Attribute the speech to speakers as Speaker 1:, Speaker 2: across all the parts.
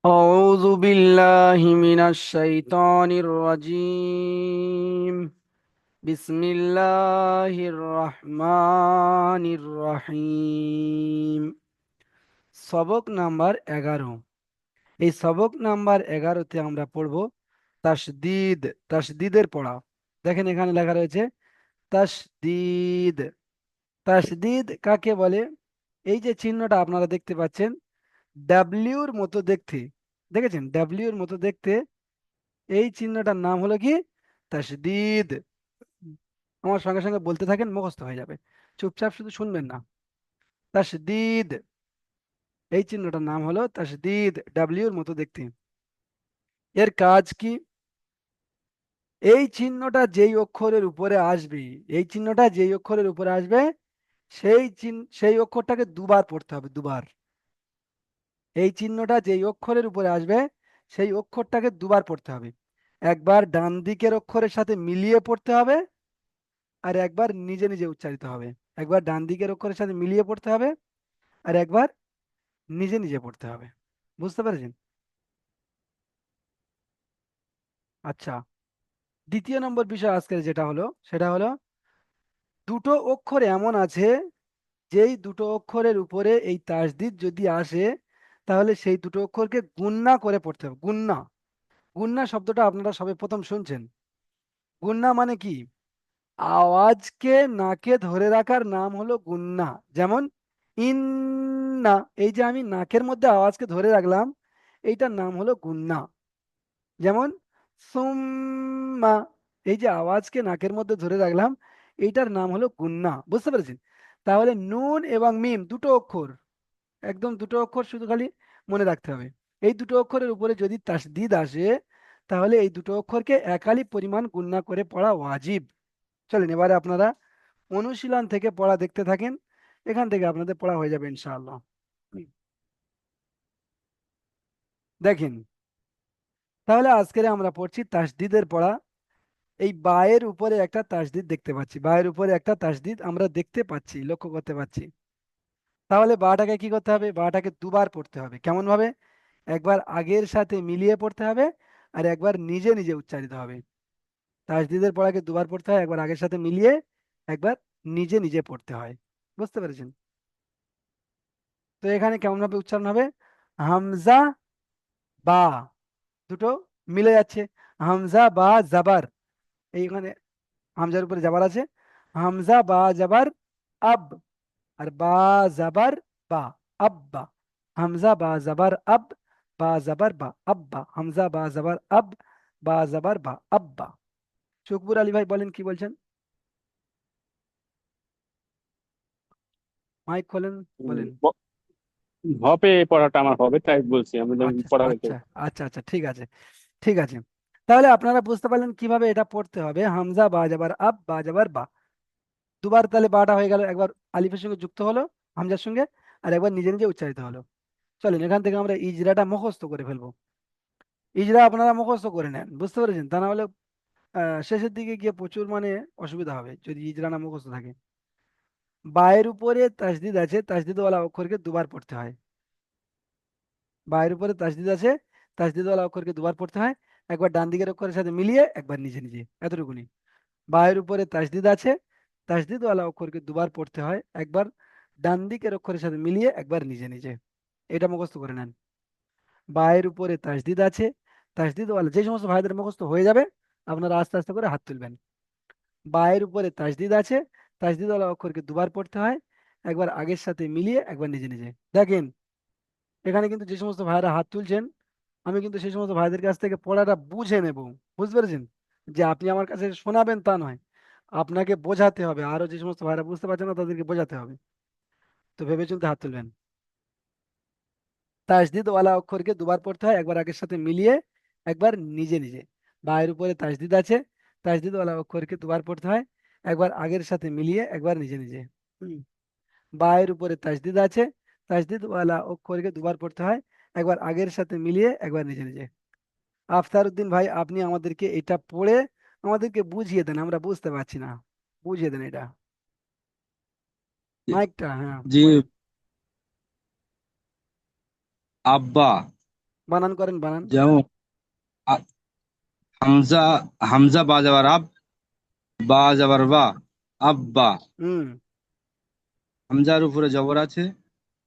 Speaker 1: أعوذ بالله من الشيطان الرجيم. بسم الله الرحمن الرحيم। সবক নাম্বার 11। এই সবক নাম্বার 11তে আমরা পড়ব তাসদিদ। তাসদিদের পড়া। দেখেন এখানে লেখা রয়েছে তাসদিদ। তাসদিদ কাকে বলে? এই যে চিহ্নটা আপনারা দেখতে পাচ্ছেন, ডাব্লিউর মতো দেখতে, দেখেছেন ডাব্লিউর মতো দেখতে, এই চিহ্নটার নাম হলো কি? তাসদিদ। আমার সঙ্গে সঙ্গে বলতে থাকেন, মুখস্থ হয়ে যাবে। চুপচাপ শুধু শুনবেন না। তাসদিদ, এই চিহ্নটার নাম হলো তাসদিদ, ডাব্লিউর মতো দেখতে। এর কাজ কি? এই চিহ্নটা যেই অক্ষরের উপরে আসবে, এই চিহ্নটা যেই অক্ষরের উপরে আসবে, সেই অক্ষরটাকে দুবার পড়তে হবে, দুবার। এই চিহ্নটা যেই অক্ষরের উপরে আসবে, সেই অক্ষরটাকে দুবার পড়তে হবে। একবার ডান দিকের অক্ষরের সাথে মিলিয়ে পড়তে হবে, আর একবার নিজে নিজে উচ্চারিত হবে। একবার ডান দিকের অক্ষরের সাথে মিলিয়ে পড়তে হবে, আর একবার নিজে নিজে পড়তে হবে। বুঝতে পেরেছেন? আচ্ছা, দ্বিতীয় নম্বর বিষয় আজকের যেটা হলো, সেটা হলো দুটো অক্ষর এমন আছে, যেই দুটো অক্ষরের উপরে এই তাসদিদ যদি আসে, তাহলে সেই দুটো অক্ষরকে গুণনা করে পড়তে হবে। গুণনা, গুণনা শব্দটা আপনারা সবে প্রথম শুনছেন। গুণনা মানে কি? আওয়াজকে নাকে ধরে রাখার নাম হলো গুণনা। যেমন ইন্না, এই যে আমি নাকের মধ্যে আওয়াজকে ধরে রাখলাম, এইটার নাম হলো গুণনা। যেমন সুম্মা, এই যে আওয়াজকে নাকের মধ্যে ধরে রাখলাম, এইটার নাম হলো গুণনা। বুঝতে পেরেছেন? তাহলে নুন এবং মিম দুটো অক্ষর, একদম দুটো অক্ষর, শুধু খালি মনে রাখতে হবে। এই দুটো অক্ষরের উপরে যদি তাসদিদ আসে, তাহলে এই দুটো অক্ষরকে একালি পরিমাণ গুণনা করে পড়া ওয়াজিব। চলেন এবারে আপনারা অনুশীলন থেকে পড়া দেখতে থাকেন। এখান থেকে আপনাদের পড়া হয়ে যাবে ইনশাআল্লাহ। দেখেন, তাহলে আজকে আমরা পড়ছি তাসদিদের পড়া। এই বায়ের উপরে একটা তাসদিদ দেখতে পাচ্ছি, বায়ের উপরে একটা তাসদিদ আমরা দেখতে পাচ্ছি, লক্ষ্য করতে পাচ্ছি। তাহলে বাটাকে কি করতে হবে? বাটাকে দুবার পড়তে হবে। কেমন ভাবে? একবার আগের সাথে মিলিয়ে পড়তে হবে, আর একবার নিজে নিজে উচ্চারিত হবে। তাসদিদের পড়াকে দুবার পড়তে হয়, একবার আগের সাথে মিলিয়ে, একবার নিজে নিজে পড়তে হয়। বুঝতে পেরেছেন? তো এখানে কেমন ভাবে উচ্চারণ হবে? হামজা বা, দুটো মিলে যাচ্ছে। হামজা বা জাবার, এইখানে হামজার উপরে জাবার আছে। হামজা বা জাবার আব, আর বা জাবার বা, আব্বা। হামজা বা জাবার আব, বা জাবার বা, আব্বা। হামজা বা জাবার আব, বা জাবার বা, আব্বা। শুকবুর আলী ভাই বলেন, কি বলছেন? মাইক খোলেন, বলেন।
Speaker 2: হবে পড়াটা আমার হবে, তাই বলছি আমি যেন
Speaker 1: আচ্ছা
Speaker 2: পড়া হইতে।
Speaker 1: আচ্ছা আচ্ছা আচ্ছা, ঠিক আছে, ঠিক আছে। তাহলে আপনারা বুঝতে পারলেন কিভাবে এটা পড়তে হবে। হামজা বা যাবার আব, বা যাবার বা, দুবার তাহলে বাটা হয়ে গেল। একবার আলিফের সঙ্গে যুক্ত হলো, হামজার সঙ্গে, আর একবার নিজে নিজে উচ্চারিত হলো। চলেন এখান থেকে আমরা ইজরাটা মুখস্থ করে ফেলবো। ইজরা আপনারা মুখস্থ করে নেন, বুঝতে পেরেছেন? তা না হলে শেষের দিকে গিয়ে প্রচুর মানে অসুবিধা হবে যদি ইজরা না মুখস্থ থাকে। বায়ের উপরে তাসদিদ আছে, তাসদিদওয়ালা অক্ষরকে দুবার পড়তে হয়। বায়ের উপরে তাসদিদ আছে, তাসদিদওয়ালা অক্ষরকে দুবার পড়তে হয়। একবার ডান দিকের অক্ষরের সাথে মিলিয়ে, একবার নিজে নিজে, এতটুকুনি। বায়ের উপরে তাসদিদ আছে, তাসদিদওয়ালা অক্ষরকে দুবার পড়তে হয়। একবার ডান দিকের অক্ষরের সাথে মিলিয়ে, একবার নিজে নিজে। এটা মুখস্থ করে নেন। বায়ের উপরে তাসদিদ আছে, তাসদিদওয়ালা, যে সমস্ত ভাইদের মুখস্থ হয়ে যাবে, আপনারা আস্তে আস্তে করে হাত তুলবেন। বায়ের উপরে তাসদিদ আছে, তাসদিদওয়ালা অক্ষরকে দুবার পড়তে হয়। একবার আগের সাথে মিলিয়ে, একবার নিজে নিজে। দেখেন, এখানে কিন্তু যে সমস্ত ভাইরা হাত তুলছেন, আমি কিন্তু সেই সমস্ত ভাইদের কাছ থেকে পড়াটা বুঝে নেব। বুঝতে পেরেছেন? যে আপনি আমার কাছে শোনাবেন তা নয়, আপনাকে বোঝাতে হবে। আরো যে সমস্ত ভাইরা বুঝতে পারছেন না, তাদেরকে বোঝাতে হবে। তো ভেবে চিন্তে হাত তুলবেন। তাসদিদ ওয়ালা অক্ষরকে দুবার পড়তে হয়, একবার আগের সাথে মিলিয়ে, একবার নিজে নিজে। বায়ের উপরে তাসদিদ আছে, তাসদিদ ওয়ালা অক্ষরকে দুবার পড়তে হয়। একবার আগের সাথে মিলিয়ে, একবার নিজে নিজে। হুম। বায়ের উপরে তাসদিদ আছে, তাসদিদ ওয়ালা অক্ষরকে দুবার পড়তে হয়। একবার আগের সাথে মিলিয়ে, একবার নিজে নিজে। আফতার উদ্দিন ভাই, আপনি আমাদেরকে এটা পড়ে আমাদেরকে বুঝিয়ে দেন, আমরা বুঝতে পারছি না। বুঝিয়ে দেন এটা। মাইকটা, হ্যাঁ,
Speaker 3: জি।
Speaker 1: বলেন।
Speaker 3: আব্বা,
Speaker 1: বানান করেন, বানান।
Speaker 3: যেমন আ- হামজা, হামজা বা যাবার আব, বা যাবার বা, আব্বা।
Speaker 1: হুম।
Speaker 3: হামজার উপরে জবর আছে,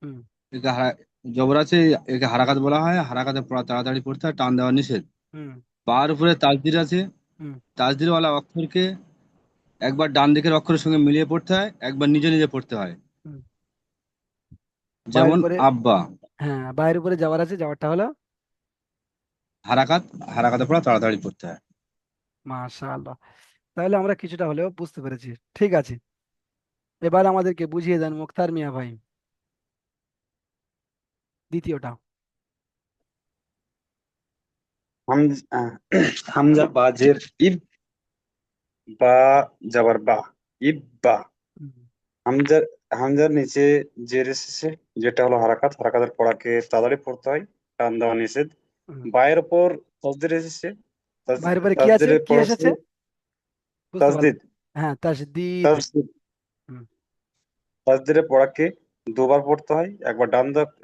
Speaker 1: হুম।
Speaker 3: একে জবর আছে, একে হারাকাত বলা হয়। হারাকাতে পড়া তাড়াতাড়ি পড়তে হয়, টান দেওয়া নিষেধ।
Speaker 1: হুম।
Speaker 3: বার উপরে তাসদির আছে,
Speaker 1: হুম।
Speaker 3: তাসদিরওয়ালা অক্ষরকে একবার ডান দিকের অক্ষরের সঙ্গে মিলিয়ে পড়তে হয়, একবার নিজে নিজে পড়তে হয়।
Speaker 1: হুম। বায়ের
Speaker 3: যেমন
Speaker 1: উপরে,
Speaker 3: আব্বা।
Speaker 1: হ্যাঁ বায়ের উপরে যাওয়ার আছে, যাওয়ারটা হলো
Speaker 3: হারাকাত, হারাকাতে পড়া তাড়াতাড়ি পড়তে হয়।
Speaker 1: মাশাআল্লাহ। তাহলে আমরা কিছুটা হলেও বুঝতে পেরেছি। ঠিক আছে, এবার আমাদেরকে বুঝিয়ে দেন মুক্তার মিয়া ভাই দ্বিতীয়টা।
Speaker 4: হামজা বাজের ইব, বা যাবার বা, ইব্বা।
Speaker 1: হুম।
Speaker 4: হামজার হামজার নিচে জের এসেছে, যেটা হলো হারাকাত। হারাকাতের পড়াকে তাড়াতাড়ি পড়তে হয়, টান দেওয়া নিষেধ।
Speaker 1: হুম।
Speaker 4: বায়ের ওপর তসদির এসেছে।
Speaker 1: বায়ের উপরে কি আছে,
Speaker 4: তাসদিরের
Speaker 1: কি
Speaker 4: পড়া
Speaker 1: এসেছে?
Speaker 4: শুরু।
Speaker 1: বুঝতে পারলাম।
Speaker 4: তাসদিদ,
Speaker 1: হ্যাঁ, তাসদিদ।
Speaker 4: তাসদিদ।
Speaker 1: হুম।
Speaker 4: তাসদিরের পড়াকে দুবার পড়তে হয়, একবার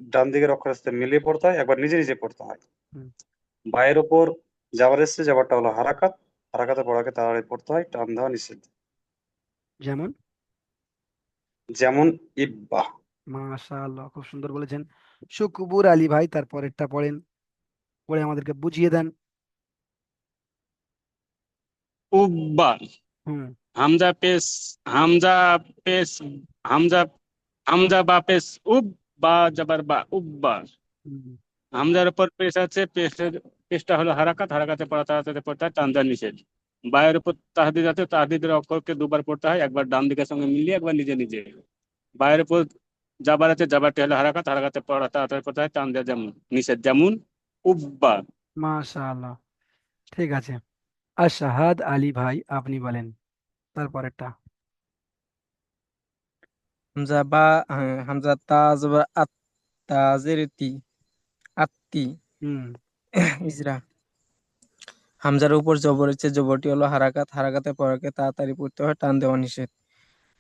Speaker 4: ডান দিকের অক্ষরের সাথে মিলিয়ে পড়তে হয়, একবার নিজে নিজে পড়তে হয়।
Speaker 1: হুম।
Speaker 4: বায়ের ওপর যাবার এসেছে, যাবারটা হলো হারাকাত। হারাকাতের পড়াকে তাড়াতাড়ি পড়তে হয়, টান দেওয়া নিষেধ।
Speaker 1: যেমন?
Speaker 4: যেমন ইব্বা।
Speaker 1: মাশাআল্লাহ, খুব সুন্দর বলেছেন। শুকবুর আলী ভাই তারপরেরটা পড়েন, পড়ে আমাদেরকে বুঝিয়ে দেন।
Speaker 2: উব্বা।
Speaker 1: হুম।
Speaker 2: হামজা পেশ, হামজা পেশ, হামজা, হামজা বা পেশ উব, বা যাবার বা, উব্বা।
Speaker 1: হুম।
Speaker 2: হামজার উপর পেশ আছে, পেশটা হলো হারাকাত। হারাকাতে পড়া তাড়াতাড়ি পড়তে হয়, টান দেওয়া নিষেধ। বায়ের উপর তাহদিদ আছে, তাহদিদের অক্ষরকে দুবার পড়তে হয়, একবার ডান দিকের সঙ্গে মিলিয়ে, একবার নিজে নিজে। বায়ের উপর জাবার আছে, জাবারটি হলো হারাকাত। হারাকাতে পড়া তাড়াতাড়ি পড়তে হয়, টান দেওয়া যেমন নিষেধ। যেমন উব্বা।
Speaker 1: মাশাআল্লাহ, ঠিক আছে। আশহাদ আলী ভাই আপনি বলেন তারপরেরটা।
Speaker 5: হামজা বা, হামজা তাজ বা আত, তাজের তি, আত্তি,
Speaker 1: হুম।
Speaker 5: ইজরা। হামজার উপর জবর আছে, জবরটি হলো হারাকাত। হারাকাতে পড়াকে তাড়াতাড়ি পড়তে হয়, টান দেওয়া নিষেধ।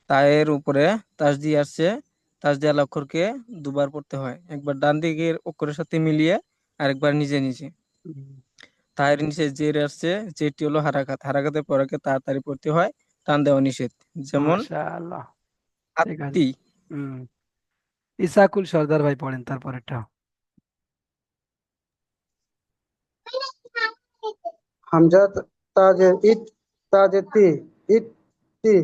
Speaker 5: তায়ের উপরে তাসদি আসছে, তাসদিয়াল অক্ষরকে দুবার পড়তে হয়, একবার ডান দিকের অক্ষরের সাথে মিলিয়ে আরেকবার নিজে নিজে।
Speaker 1: হুম।
Speaker 5: তায়ের নিচে জের আসছে, জেরটি হলো হারাকাত। হারাকাতে পড়াকে তাড়াতাড়ি পড়তে হয়, টান দেওয়া নিষেধ। যেমন
Speaker 1: মাশাআল্লাহ, ঠিক আছে।
Speaker 5: আত্তি।
Speaker 1: হুম। ইসাকুল সর্দার ভাই পড়েন তারপরেরটা।
Speaker 6: হামজা তাজের ইট, তাজের তি, ইট তি।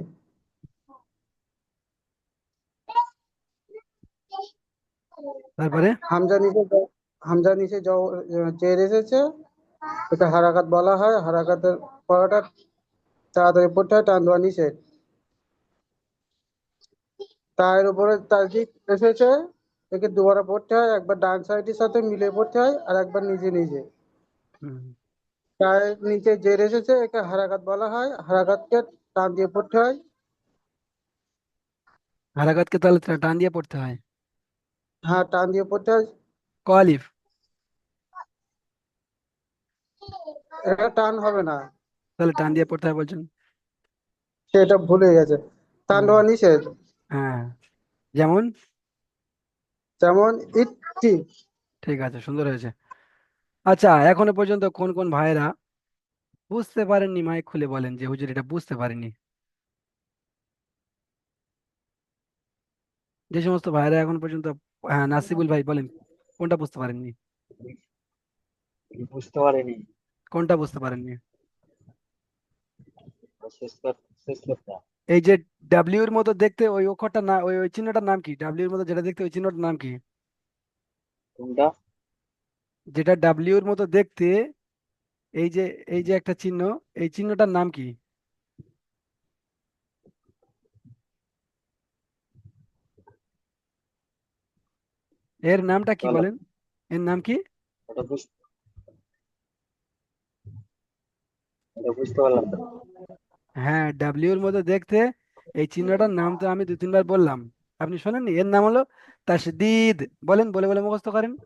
Speaker 1: তারপরে?
Speaker 6: হামজা নিচে জের এসেছে, এটা হারাকাত বলা হয়। হারাকাতের পড়াটা তাড়াতাড়ি পড়তে হয়, টান দেওয়া নিষেধ। তার উপরে তাসদিদ এসেছে, একে দুবার পড়তে হয়, একবার ডান সাইডের সাথে মিলিয়ে পড়তে হয়, আর একবার নিজে নিজে।
Speaker 1: হুম।
Speaker 6: তার নিচে জের এসেছে, একে হারাকাত বলা হয়। হারাকাতকে টান দিয়ে পড়তে হয়।
Speaker 1: হারাকাতকে তাহলে টান দিয়ে পড়তে হয়।
Speaker 6: হ্যাঁ, টান দিয়ে পড়তে হয়।
Speaker 1: কলিফ।
Speaker 6: এটা টান হবে না,
Speaker 1: তাহলে টান দিয়ে পড়তে হয় বলছেন?
Speaker 6: সেটা ভুলে গেছে। টান
Speaker 1: হুম।
Speaker 6: দেওয়া নিষেধ।
Speaker 1: হ্যাঁ, যেমন?
Speaker 6: যেমন ইtti।
Speaker 1: ঠিক আছে, সুন্দর হয়েছে। আচ্ছা, এখনো পর্যন্ত কোন কোন ভাইয়েরা বুঝতে পারেননি মাইক খুলে বলেন যে হুজুর এটা বুঝতে পারিনি। যে সমস্ত ভাইয়েরা এখন পর্যন্ত, হ্যাঁ নাসিবুল ভাই বলেন কোনটা বুঝতে পারেননি।
Speaker 7: বুঝতে পারিনি।
Speaker 1: কোনটা বুঝতে পারেননি?
Speaker 7: শেষ কথা।
Speaker 1: এই যে ডাব্লিউ এর মতো দেখতে ওই অক্ষরটা না, ওই ওই চিহ্নটার নাম কি? ডাব্লিউ এর মতো যেটা দেখতে ওই চিহ্নটার নাম কি?
Speaker 7: কোনটা?
Speaker 1: যেটা ডাব্লিউ এর মতো দেখতে, এই যে, এই যে একটা চিহ্ন, এই চিহ্নটার নাম কি? এর নামটা কি
Speaker 7: বলো।
Speaker 1: বলেন? এর নাম কি?
Speaker 7: ওটা বুঝ- ওটা বুঝতে পারলাম না।
Speaker 1: হ্যাঁ, ডাব্লিউ এর মতো দেখতে, এই চিহ্নটার নাম তো আমি দু তিনবার বললাম, আপনি শোনেননি? এর নাম হলো তাসদিদ। বলেন, বলে বলে মুখস্থ করেন।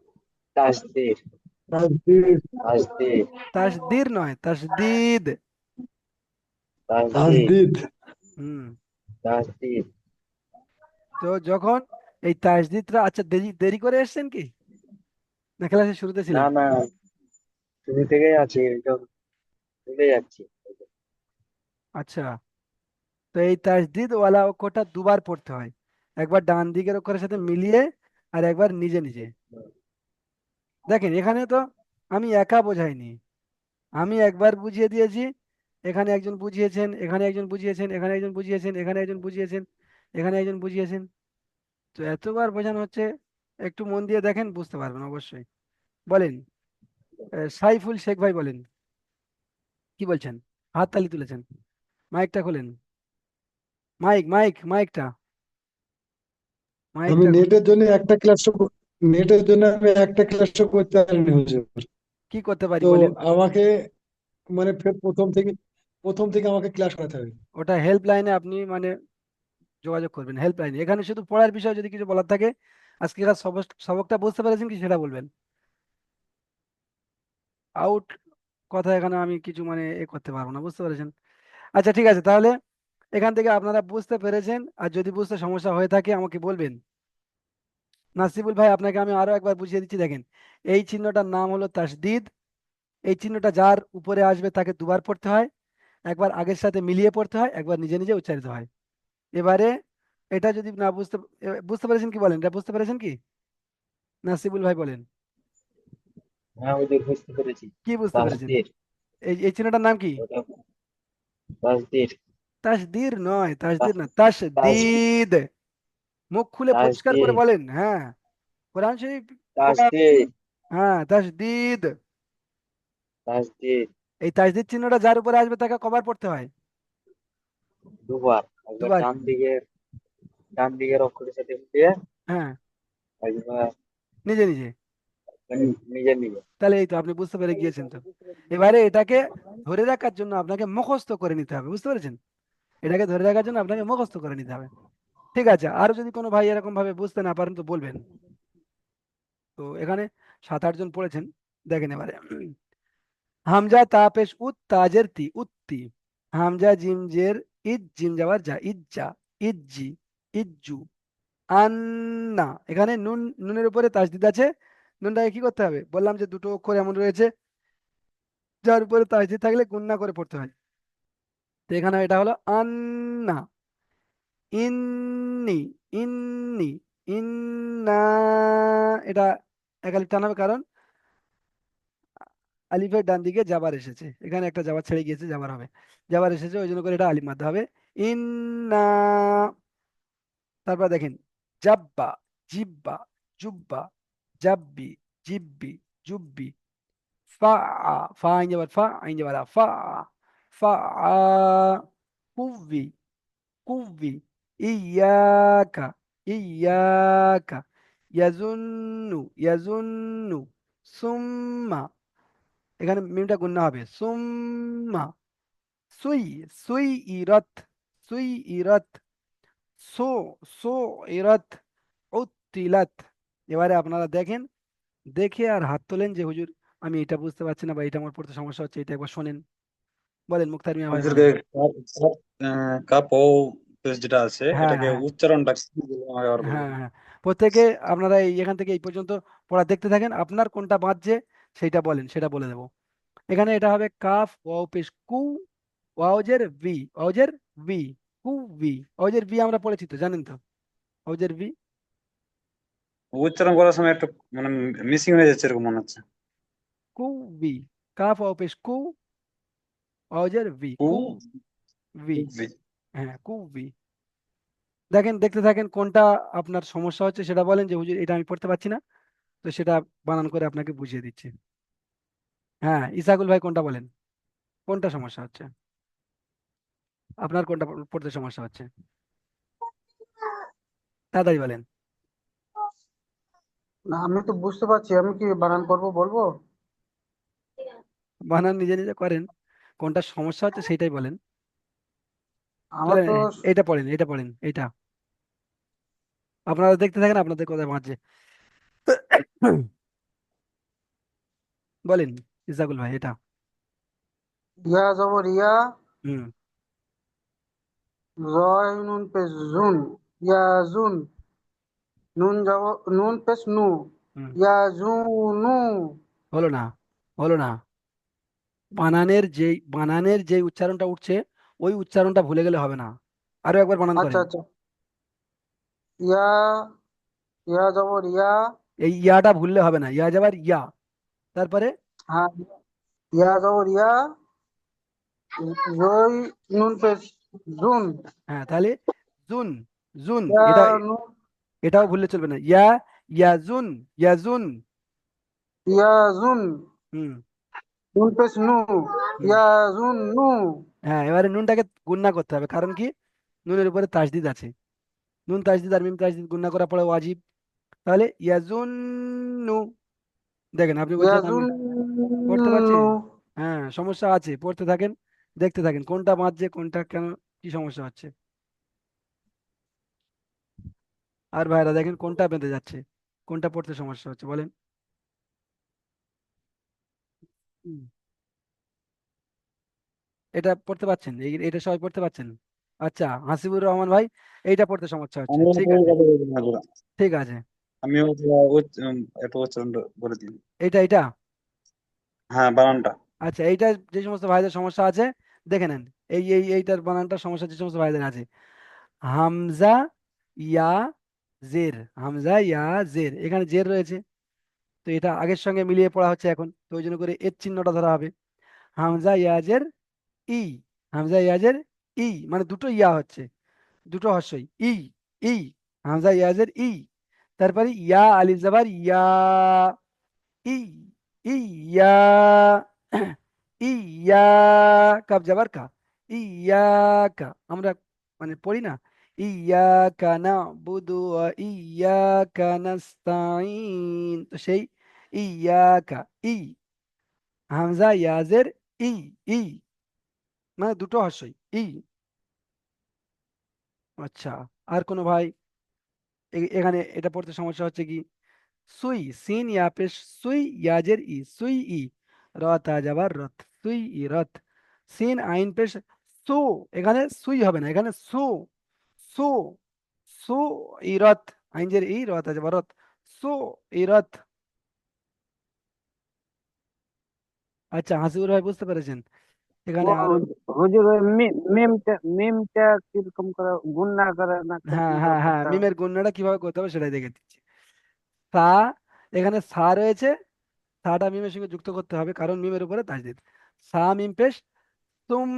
Speaker 7: তাসদির,
Speaker 6: তাসদিদ,
Speaker 7: তাসদির,
Speaker 1: তাসদির নয়, তাসদিদ।
Speaker 7: তাসদির,
Speaker 6: তাসদিদ।
Speaker 1: হুম।
Speaker 7: তাসদির।
Speaker 1: তো যখন এই তাসদিদটা, আচ্ছা দেরি দেরি করে এসেছেন কি? না ক্লাসের শুরুতে
Speaker 7: না
Speaker 1: ছিলেন?
Speaker 7: না, শুরু থেকেই আছি, একদম ভুলে যাচ্ছি।
Speaker 1: আচ্ছা, তো এই তাসদিদ ওয়ালা অক্ষরটা দুবার পড়তে হয়, একবার ডান দিকের অক্ষরের সাথে মিলিয়ে আর একবার নিজে নিজে। দেখেন এখানে তো আমি একা বোঝাইনি, আমি একবার বুঝিয়ে দিয়েছি, এখানে একজন বুঝিয়েছেন, এখানে একজন বুঝিয়েছেন, এখানে একজন বুঝিয়েছেন, এখানে একজন বুঝিয়েছেন, এখানে একজন বুঝিয়েছেন। তো এতবার বোঝানো হচ্ছে, একটু মন দিয়ে দেখেন বুঝতে পারবেন অবশ্যই। বলেন, সাইফুল শেখ ভাই বলেন, কি বলছেন? হাত তালি তুলেছেন, মাইকটা খোলেন, মাইকটা
Speaker 8: আমি
Speaker 1: মাইকটা খোলেন।
Speaker 8: নেটের জন্য একটা ক্লাস, নেটের জন্য আমি একটা ক্লাসও করতে পারিনি হুজুর।
Speaker 1: কি করতে পারি
Speaker 8: তো
Speaker 1: বলেন?
Speaker 8: আমাকে মানে ফের প্রথম থেকে আমাকে ক্লাস করাতে হবে।
Speaker 1: ওটা হেল্পলাইনে আপনি মানে যোগাযোগ করবেন, হেল্পলাইনে। এখানে শুধু পড়ার বিষয়ে যদি কিছু বলার থাকে, আজকের সবকটা বুঝতে পেরেছেন কি সেটা বলবেন। আউট কথা এখানে আমি কিছু মানে করতে পারবো না, বুঝতে পেরেছেন? আচ্ছা ঠিক আছে, তাহলে এখান থেকে আপনারা বুঝতে পেরেছেন, আর যদি বুঝতে সমস্যা হয়ে থাকে আমাকে বলবেন। নাসিবুল ভাই আপনাকে আমি আরো একবার বুঝিয়ে দিচ্ছি, দেখেন এই চিহ্নটার নাম হলো তাসদিদ। এই চিহ্নটা যার উপরে আসবে তাকে দুবার পড়তে হয়, একবার আগের সাথে মিলিয়ে পড়তে হয়, একবার নিজে নিজে উচ্চারিত হয়। এবারে এটা যদি না বুঝতে পেরেছেন কি বলেন, এটা বুঝতে পেরেছেন কি? নাসিবুল ভাই বলেন,
Speaker 7: হ্যাঁ হুজুর, বুঝতে পেরেছি।
Speaker 1: কি বুঝতে পেরেছেন?
Speaker 7: তাসদির,
Speaker 1: এই চিহ্নটার নাম কি?
Speaker 7: ওটা তাসদির।
Speaker 1: তাসদির নয়, তাসদির
Speaker 7: তা-
Speaker 1: না,
Speaker 7: তাস
Speaker 1: তাসদিদ। মুখ খুলে পরিষ্কার করে
Speaker 7: তাসদির
Speaker 1: বলেন, হ্যাঁ। কোরআন শরীফ পড়া-
Speaker 7: তাসদির
Speaker 1: হ্যাঁ তাসদিদ।
Speaker 7: তাসদির
Speaker 1: এই তাসদিদ চিহ্নটা যার উপরে আসবে তাকে কবার পড়তে হয়?
Speaker 7: দুবার, একবার
Speaker 1: দুবার।
Speaker 7: ডান দিকের অক্ষরের সাথে মিলিয়ে,
Speaker 1: হ্যাঁ,
Speaker 7: একবার
Speaker 1: নিজে নিজে।
Speaker 7: নিজে নিজে।
Speaker 1: তাহলে এই তো আপনি বুঝতে পেরে গিয়েছেন তো। এবারে এটাকে ধরে রাখার জন্য আপনাকে মুখস্থ করে নিতে হবে, বুঝতে পেরেছেন? এটাকে ধরে রাখার জন্য আপনাকে মুখস্থ করে নিতে হবে। ঠিক আছে, আরো যদি কোনো ভাই এরকম ভাবে বুঝতে না পারেন তো বলবেন। তো এখানে 7-8 জন পড়েছেন। দেখেন এবারে, হামজা তা পেশ উত তাজের তি উত্তি, হামজা জিম জের ইজ জিম যাওয়ার যা ইজ্জা, ইজ্জি, ইজ্জু, আন্না। এখানে নুন, নুনের উপরে তাসদিদ আছে। নুনটাকে কি করতে হবে বললাম, যে দুটো অক্ষর এমন রয়েছে যার উপরে তাসদিদ থাকলে গুণনা করে পড়তে হয়। তো এখানে এটা হলো আন্না, ইন্নি, ইন্নি, ইন্না। এটা একালিপ টান হবে, কারণ আলিফের ডান দিকে জাবার এসেছে, এখানে একটা জাবার ছেড়ে গিয়েছে, জাবার হবে, জাবার এসেছে ওই জন্য করে এটা আলিফ মারতে হবে। ইন্না। তারপর দেখেন, জাব্বা, জিব্বা, জুব্বা, জাব্বি, জিব্বি, জুব্বি, ফা, ফা আইন যাবার ফা, আইন যাবার ফা, ফা, কুব্বি, কুব্বি, ইয়াকা, ইয়াকা, ইয়াজুন্নু, ইয়াজুন্নু, সুম্মা। এখানে মিমটা গুণনা হবে, সুম্মা, সুই, সুই ইরত, সুই ইরত, সো, সো ইরত, উত্তিলাত। এবারে আপনারা দেখেন, দেখে আর হাত তোলেন যে হুজুর আমি এটা বুঝতে পারছি না, বা এটা আমার পড়তে সমস্যা হচ্ছে, এটা একবার শোনেন। বলেন মুক্তার মিয়া ভাই বলেন।
Speaker 4: আমাদেরকে কাপ ও পেশ যেটা আছে
Speaker 1: হ্যাঁ
Speaker 4: এটাকে
Speaker 1: হ্যাঁ
Speaker 4: উচ্চারণটা কি বলবো আমাকে আবার
Speaker 1: হ্যাঁ
Speaker 4: বলবেন?
Speaker 1: হ্যাঁ, প্রত্যেকে আপনারা এখান থেকে এই পর্যন্ত পড়া দেখতে থাকেন, আপনার কোনটা বাজছে সেইটা বলেন, সেটা বলে দেবো। এখানে এটা হবে কাফ ওয়াও পেশ কু, ওয়াওজের ভি, ওয়াওজের ভি, কু ভি। ওয়াওজের ভি আমরা পড়েছি তো, জানেন তো ওয়াওজের ভি।
Speaker 4: উচ্চারণ করার সময় একটু মানে মিসিং হয়ে যাচ্ছে এরকম মনে হচ্ছে।
Speaker 1: কু ভি, কাফ ওয়াও পেশ কু, ওয়াওজের ভি,
Speaker 4: কু
Speaker 1: কু ভি।
Speaker 4: ভি।
Speaker 1: হ্যাঁ কু ভি। দেখেন দেখতে থাকেন, কোনটা আপনার সমস্যা হচ্ছে সেটা বলেন, যে হুজুর এটা আমি পড়তে পারছি না, তো সেটা বানান করে আপনাকে বুঝিয়ে দিচ্ছি। হ্যাঁ ইসাকুল ভাই কোনটা বলেন, কোনটা সমস্যা হচ্ছে আপনার, কোনটা পড়তে সমস্যা হচ্ছে, তাড়াতাড়ি বলেন।
Speaker 6: না আমি তো বুঝতে পারছি, আমি কি বানান করবো বলবো?
Speaker 1: বানান নিজে নিজে করেন, কোনটা সমস্যা হচ্ছে সেইটাই বলেন।
Speaker 6: আমার
Speaker 1: চলেন
Speaker 6: তো
Speaker 1: এইটা পড়েন, এইটা পড়েন, এইটা। আপনারা দেখতে থাকেন আপনাদের কোথায় বাঁচছে। বলেন ইসাকুল ভাই এটা।
Speaker 6: ইয়া জবর ইয়া,
Speaker 1: হুম।
Speaker 6: জয় নুন পেশ জুন, ইয়া জুন, নুন যাব নুন পেশ নু,
Speaker 1: হুম,
Speaker 6: ইয়াজুনু।
Speaker 1: হলো না, হলো না। বানানের যেই উচ্চারণটা উঠছে ওই উচ্চারণটা ভুলে গেলে হবে না। আরো একবার বানান
Speaker 6: আচ্ছা
Speaker 1: করেন।
Speaker 6: আচ্ছা। ইয়া, ইয়া জবর ইয়া।
Speaker 1: এই ইয়াটা ভুললে হবে না, ইয়া যাবার ইয়া। তারপরে
Speaker 6: হ্যাঁ, ইয়া জবর ইয়া। জয়, নুন পেশ, জুন।
Speaker 1: হ্যাঁ, তাহলে জুন, জুন,
Speaker 6: ইয়া
Speaker 1: এটা
Speaker 6: নুন,
Speaker 1: এটাও ভুললে চলবে না। ইয়াজুন, ইয়াজুন।
Speaker 6: ইয়াজুন,
Speaker 1: হুম,
Speaker 6: নুন পেশ নু,
Speaker 1: হুম।
Speaker 6: ইয়াজুন নু।
Speaker 1: হ্যাঁ, এবারে নুনটাকে গুণনা করতে হবে, কারণ কি, নুনের উপরে তাসদিদ আছে। নুন তাসদিদ আর মিম তাসদিদ গুণনা করার পরে ওয়াজিব। তাহলে ইয়াজুন্নু। দেখেন আপনি বলছেন আমি
Speaker 6: ইয়াজুন
Speaker 1: পড়তে পারছি।
Speaker 6: নু।
Speaker 1: হ্যাঁ, সমস্যা আছে, পড়তে থাকেন, দেখতে থাকেন কোনটা বাজছে কোনটা কেন, কি সমস্যা হচ্ছে। আর ভাইরা দেখেন কোনটা বেঁধে যাচ্ছে, কোনটা পড়তে সমস্যা হচ্ছে বলেন। হুম, এটা পড়তে পারছেন, এটা সবাই পড়তে পারছেন। আচ্ছা, হাসিবুর রহমান ভাই, এইটা পড়তে সমস্যা হচ্ছে,
Speaker 4: আমিও
Speaker 1: ঠিক
Speaker 4: তো
Speaker 1: আছে।
Speaker 4: কথা বলবো না পুরা।
Speaker 1: ঠিক আছে,
Speaker 4: আমিও একটু উচ্চারণ বলে দিন।
Speaker 1: এটা।
Speaker 4: হ্যাঁ, বানানটা।
Speaker 1: আচ্ছা, এইটা যে সমস্ত ভাইদের সমস্যা আছে দেখে নেন। এইটার বানানটার সমস্যা যে সমস্ত ভাইদের আছে, হামজা ইয়া জের, হামজা ইয়া জের, এখানে জের রয়েছে। তো এটা আগের সঙ্গে মিলিয়ে পড়া হচ্ছে এখন, তো ওই জন্য করে এর চিহ্নটা ধরা হবে। হামজা ইয়াজের ই, হামজা ইয়াজের ই, মানে দুটো ইয়া হচ্ছে, দুটো হর্ষই ই, ই, হামজা ইয়াজের ই। তারপরে ইয়া আলিফ জাবার ইয়া, ই, ইয়া, ইয়া, কাব যাবার কা, ইয়াকা, আমরা মানে পড়ি না, ইয়াকা নাবুদু ওয়া ইয়াকা নাস্তাইন, তো সেই ইয়াকা, ই, হামজা ইয়াজের ই, ই, মানে দুটো হর্ষই ই। আচ্ছা, আর কোনো ভাই এখানে এটা পড়তে সমস্যা হচ্ছে কি, সুই, সিন ইয়া পেশ সুই, ইয়াজের ই, সুই ই, রত যাবার রত, সুই ই রত, সিন আইন পেশ সু, এখানে সুই হবে না, এখানে সু, সু, সু ই রত, আইনজের ই, রত যাবার রত, সু ই রত। আচ্ছা, হাসিবুর ভাই বুঝতে পেরেছেন।
Speaker 9: ও
Speaker 1: এখানে আরো,
Speaker 9: হুজুর ওই মিমটা কিরকম করে গুণনা করে না
Speaker 1: হ্যাঁ
Speaker 9: কিরকম করে
Speaker 1: হ্যাঁ হ্যাঁ,
Speaker 9: করতে হবে?
Speaker 1: মিমের গুণনাটা কিভাবে করতে হবে সেটাই দেখে দিচ্ছি। সা, এখানে সা রয়েছে, সাটা মিমের সঙ্গে যুক্ত করতে হবে কারণ মিমের উপরে তাজদিদ। সা মিম পেশ তুম,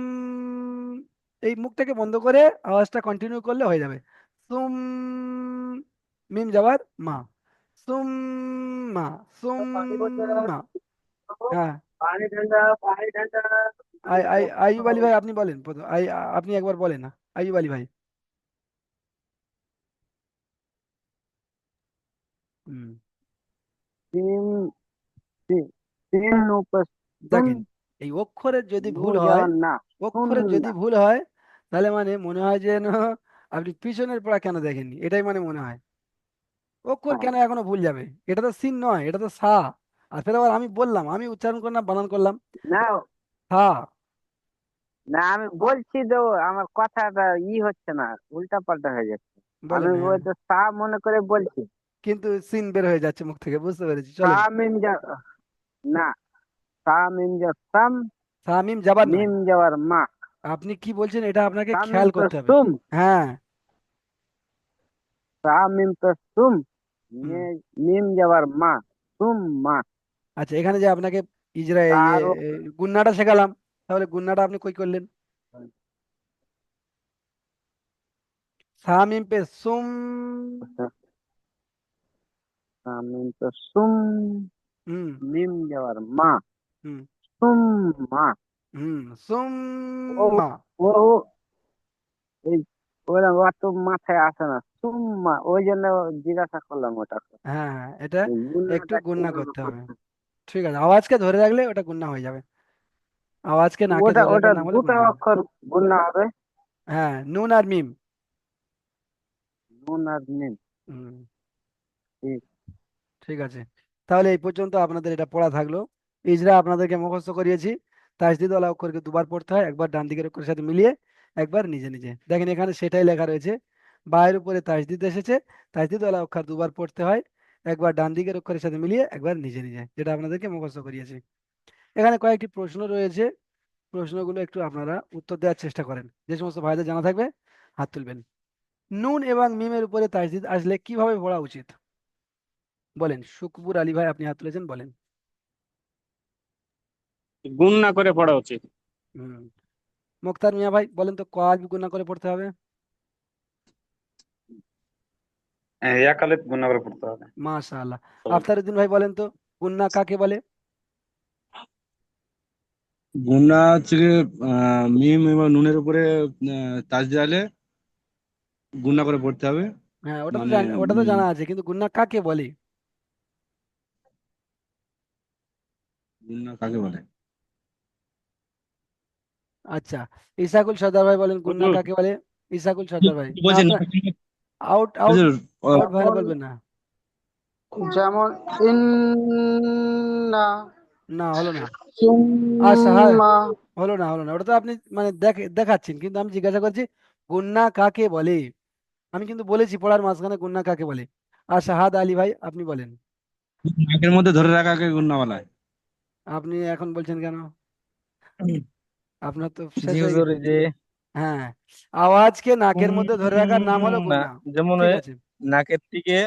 Speaker 1: এই মুখটাকে বন্ধ করে আওয়াজটা কন্টিনিউ করলে হয়ে যাবে। তুম, মিম যাবার মা, সুম, মা, সুম,
Speaker 6: পানি পড়ছে,
Speaker 1: মা। হ্যাঁ,
Speaker 6: পানি ঠান্ডা, পানি ঠান্ডা।
Speaker 1: আইয়ুব আলী ভাই আপনি বলেন প্রথম, আপনি একবার বলেন না, আইয়ুব আলী ভাই। হুম,
Speaker 9: সিম সি- সিম নুপাস সুন,
Speaker 1: দেখেন এই অক্ষরের যদি
Speaker 9: নু
Speaker 1: ভুল হয়,
Speaker 9: যেমন না, সুন
Speaker 1: অক্ষরের যদি
Speaker 9: না।
Speaker 1: ভুল হয়, তাহলে মানে মনে হয় যেন আপনি পিছনের পড়া কেন দেখেননি, এটাই মানে মনে হয়। অক্ষর
Speaker 9: হ্যাঁ।
Speaker 1: কেন এখনো ভুল যাবে, এটা তো সিন নয়, এটা তো সা। আর ফের আবার আমি বললাম, আমি উচ্চারণ করলাম, বানান করলাম
Speaker 9: না
Speaker 1: সা।
Speaker 9: না, আমি বলছি তো আমার কথাটা হচ্ছে না, উল্টা পাল্টা হয়ে যাচ্ছে। আমি
Speaker 1: বলেন, হ্যাঁ,
Speaker 9: ওই তো সা মনে করে বলছি।
Speaker 1: কিন্তু সিন বের হয়ে যাচ্ছে মুখ থেকে, বুঝতে পেরেছি,
Speaker 9: সা
Speaker 1: চলেন।
Speaker 9: মিম যা, না, সা মিম যা সাম,
Speaker 1: সা মিম যাবার নয়,
Speaker 9: মিম যাওয়ার মা।
Speaker 1: আপনি কি বলছেন এটা আপনাকে
Speaker 9: সা মিম
Speaker 1: খেয়াল
Speaker 9: তো
Speaker 1: করতে হবে।
Speaker 9: সুম,
Speaker 1: হ্যাঁ।
Speaker 9: সা মিম তো সুম,
Speaker 1: হুম।
Speaker 9: মিম যাওয়ার মা, সুম মা।
Speaker 1: আচ্ছা, এখানে যে আপনাকে ইজরা
Speaker 9: তারও
Speaker 1: গুন্নাটা শেখালাম, তাহলে গুন্নাটা আপনি কই করলেন, সা মিম পে সুম।
Speaker 9: সা মিম তো সুম,
Speaker 1: হুম,
Speaker 9: মিম যাওয়ার মা,
Speaker 1: হুম,
Speaker 9: সুম মা।
Speaker 1: হুম, সুম,
Speaker 9: ও
Speaker 1: মা।
Speaker 9: ও ও, এই ওরা অত মাথায় আসে না, সুম্মা, ওই জন্য জিজ্ঞাসা করলাম ওটা।
Speaker 1: হ্যাঁ হ্যাঁ, এটা
Speaker 9: এই
Speaker 1: একটু
Speaker 9: গুণাটা
Speaker 1: গুন্না
Speaker 9: কিভাবে
Speaker 1: করতে হবে।
Speaker 9: করতে?
Speaker 1: ঠিক আছে, আওয়াজকে ধরে রাখলে ওটা গুন্না হয়ে যাবে, আওয়াজকে নাকে
Speaker 9: ওটা
Speaker 1: ধরে
Speaker 9: ওটা
Speaker 1: রাখার নাম হলো
Speaker 9: দুটো
Speaker 1: গুন্না।
Speaker 9: অক্ষর গুণা হবে।
Speaker 1: হ্যাঁ, নুন আর মিম।
Speaker 9: নুন আর মিম।
Speaker 1: হুম,
Speaker 9: ঠিক।
Speaker 1: ঠিক আছে, তাহলে এই পর্যন্ত আপনাদের এটা পড়া থাকলো। ইজরা আপনাদেরকে মুখস্থ করিয়েছি। তাজদিদ ওয়ালা অক্ষরকে দুবার পড়তে হয়, একবার ডান দিকের অক্ষরের সাথে মিলিয়ে, একবার নিজে নিজে। দেখেন এখানে সেটাই লেখা রয়েছে, বায়ের উপরে তাজদিদ এসেছে, তাজদিদ ওয়ালা অক্ষর দুবার পড়তে হয়, একবার ডান দিকের অক্ষরের সাথে মিলিয়ে একবার নিজে নিজে, যেটা আপনাদেরকে মুখস্থ করিয়েছি। এখানে কয়েকটি প্রশ্ন রয়েছে, প্রশ্নগুলো একটু আপনারা উত্তর দেওয়ার চেষ্টা করেন। যে সমস্ত ভাইদের জানা থাকবে হাত তুলবেন। নুন এবং মিমের উপরে তাসদিদ আসলে কিভাবে পড়া উচিত বলেন। শুকবুর আলী ভাই, আপনি হাত তুলেছেন, বলেন।
Speaker 2: গুণ না করে পড়া উচিত।
Speaker 1: হুম। মুক্তার মিয়া ভাই বলেন তো, কয় গুণা করে পড়তে হবে?
Speaker 4: এক আলিফ গুণা করে পড়তে হবে।
Speaker 1: মাশাআল্লাহ। আফতারউদ্দিন ভাই বলেন তো, গুন্না কাকে বলে?
Speaker 3: গুণা হচ্ছে গিয়ে, মিম এবং নুনের উপরে তাজ দেওয়ালে গুণা করে পড়তে হবে।
Speaker 1: হ্যাঁ,
Speaker 3: মানে
Speaker 1: ওটা তো জানা আছে, কিন্তু গুন্না কাকে বলে?
Speaker 3: গুণা কাকে বলে?
Speaker 1: আচ্ছা, ইসাকুল সর্দার ভাই বলেন, গুন্না
Speaker 2: হুজুর,
Speaker 1: কাকে বলে? ইসাকুল সর্দার ভাই, না
Speaker 3: বলছেন
Speaker 1: আপনার আউট আউট
Speaker 3: হুজুর,
Speaker 1: আউট ভাইরা
Speaker 6: যেমন
Speaker 1: বলবেন না।
Speaker 6: যেমন ইন্না,
Speaker 1: না, হলো না। আচ্ছা, হ্যাঁ,
Speaker 6: সুম্মা।
Speaker 1: হলো না, ওটা তো আপনি মানে দেখাচ্ছেন, কিন্তু আমি জিজ্ঞাসা করছি গুন্না কাকে বলে। আমি কিন্তু বলেছি পড়ার মাঝখানে গুন্না কাকে বলে। আর শাহাদ আলী ভাই, আপনি বলেন।
Speaker 3: নাকের মধ্যে ধরে রাখাকে গুণা বলা হয়।
Speaker 1: আপনি এখন বলছেন কেন? আপনার তো
Speaker 5: জি
Speaker 1: শেষ হয়ে
Speaker 5: হুজুর,
Speaker 1: গেছে।
Speaker 5: এই যে
Speaker 1: হ্যাঁ, আওয়াজকে নাকের মধ্যে ধরে রাখার নাম হলো
Speaker 5: না,
Speaker 1: গুন্না।
Speaker 5: যেমন
Speaker 1: ঠিক আছে।
Speaker 5: নাকের থেকে,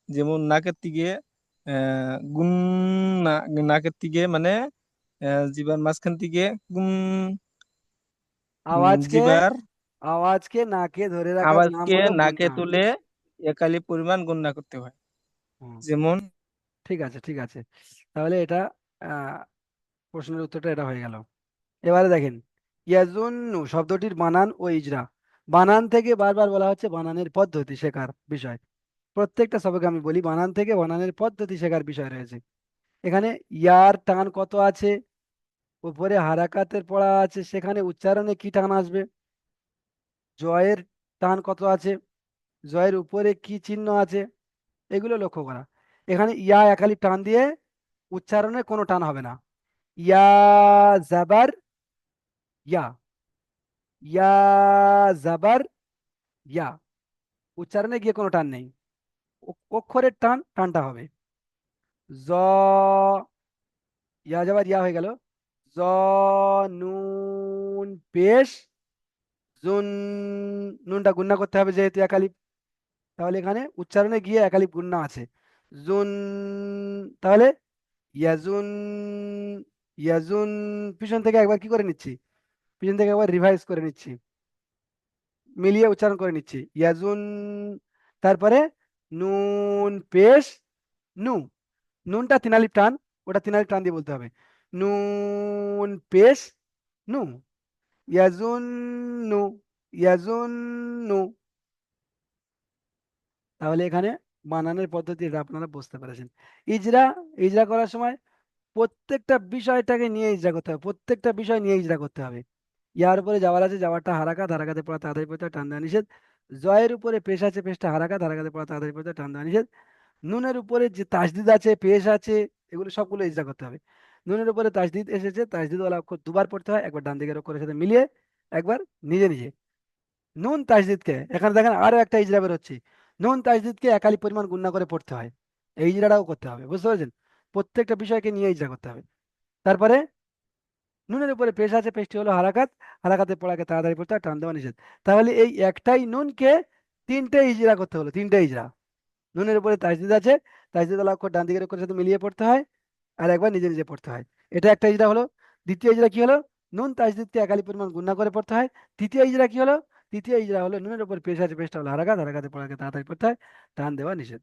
Speaker 5: যেমন নাকের থেকে গুন, না, নাকের থেকে মানে জিবার মাঝখান থেকে গুন,
Speaker 1: আওয়াজকে
Speaker 5: জিবার
Speaker 1: আওয়াজকে নাকে ধরে রাখার নাম
Speaker 5: আওয়াজকে
Speaker 1: হলো
Speaker 5: নাকে
Speaker 1: গুন্না।
Speaker 5: তুলে একালি পরিমাণ গণনা করতে হয়।
Speaker 1: হুম,
Speaker 5: যেমন
Speaker 1: ঠিক আছে, ঠিক আছে। তাহলে এটা আহ, প্রশ্নের উত্তরটা এটা হয়ে গেল। এবারে দেখেন, ইয়াজুন্নু শব্দটির বানান ও ইজরা। বানান থেকে বারবার বলা হচ্ছে বানানের পদ্ধতি শেখার বিষয়। প্রত্যেকটা সবকে আমি বলি, বানান থেকে বানানের পদ্ধতি শেখার বিষয় রয়েছে। এখানে ইয়ার টান কত আছে, উপরে হারাকাতের পড়া আছে, সেখানে উচ্চারণে কি টান আসবে। জয়ের টান কত আছে, জয়ের উপরে কি চিহ্ন আছে, এগুলো লক্ষ্য করা। এখানে ইয়া একালি টান দিয়ে, উচ্চারণে কোনো টান হবে না। ইয়া জাবার ইয়া, ইয়া জাবার ইয়া, উচ্চারণে গিয়ে কোনো টান নেই। অক্ষরের টানটা হবে জ, ইয়া যাবার ইয়া হয়ে গেল। জ, নুন পেশ, জুন, নুনটা গুণনা করতে হবে যেহেতু একালিপ, তাহলে এখানে উচ্চারণে গিয়ে একালিপ গুণনা আছে। জুন, তাহলে ইয়াজুন, ইয়াজুন। পিছন থেকে একবার কি করে নিচ্ছি, পিছন থেকে একবার রিভাইজ করে নিচ্ছি, মিলিয়ে উচ্চারণ করে নিচ্ছি। ইয়াজুন, তারপরে নুন পেশ নু, নুনটা তিনালিপ টান, ওটা তিনালিপ টান দিয়ে বলতে হবে। নুন পেশ নু, ইয়াজুন নু, ইয়াজুন নু। তাহলে এখানে বানানের পদ্ধতি এটা আপনারা বুঝতে পেরেছেন। ইজরা, ইজরা করার সময় প্রত্যেকটা বিষয়টাকে নিয়ে ইজরা করতে হবে, প্রত্যেকটা বিষয় নিয়ে ইজরা করতে হবে। ইয়ার উপরে যাওয়ার আছে, যাওয়ারটা হারাকাত, হারাকাতে পড়া তাড়াতাড়ি পড়তে হয়, টান দেওয়া নিষেধ। জয়ের উপরে পেশ আছে, পেশটা হারাকাত, হারাকাতে পড়া তাড়াতাড়ি পড়তে হয়, টান দেওয়া নিষেধ। নুনের উপরে যে তাসদিদ আছে, পেশ আছে, এগুলো সবগুলো ইজরা করতে হবে। নুনের উপরে তাসদিদ এসেছে, তাসদিদ ওয়ালা অক্ষর দুবার পড়তে হয়, একবার ডান দিকের অক্ষরের সাথে মিলিয়ে, একবার নিজে নিজে। নুন তাসদিদকে এখানে দেখেন আরো একটা ইজরা বের হচ্ছে, নুন তাসদিদকে একালি পরিমাণ গুণনা করে পড়তে হয়, এই ইজরাটাও করতে হবে, বুঝতে পেরেছেন। প্রত্যেকটা বিষয়কে নিয়ে ইজরা করতে হবে। তারপরে নুনের উপরে পেশ আছে, পেশটি হলো হারাকাত, হারাকাতে পড়াকে তাড়াতাড়ি পড়তে হয়, টান দেওয়া নিষেধ। তাহলে এই একটাই নুনকে তিনটে ইজরা করতে হলো, তিনটে ইজরা। নুনের উপরে তাসদিদ আছে, তাসদিদ আলা অক্ষর ডান দিকের অক্ষরের সাথে মিলিয়ে পড়তে হয়, আর একবার নিজে নিজে পড়তে হয়। এটা একটা ইজরা হলো। দ্বিতীয় ইজরা কি হলো, নুন তাসদিদকে একালি পরিমাণ গুণনা করে পড়তে হয়। তৃতীয় ইজরা কি হলো, তৃতীয় ইজরা হলো নুনের উপর পেশ আছে, পেশটা হলো হারাকাত, হারাকাতে পড়াকে তাড়াতাড়ি পড়তে হয়, টান দেওয়া নিষেধ।